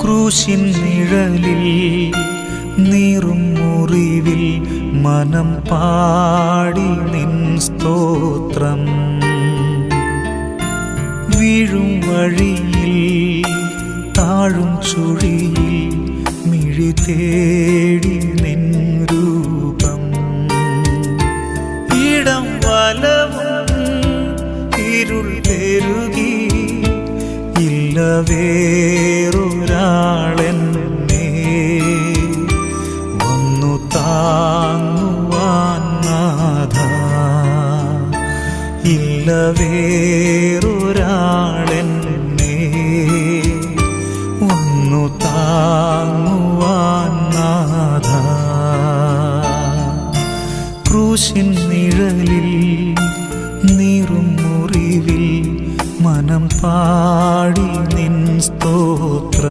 ക്രൂശിൻ നിഴലിൽ നീറും മുറിവിൽ മനം പാടി നിൻ സ്തോത്രം. വീഴും വഴിയിൽ താഴും ചുഴിയിൽ മിഴി തേടി നിൻ രൂപം. ഇടം വലവും ഇരുൾ പെരുകി ഇല്ല വേറെ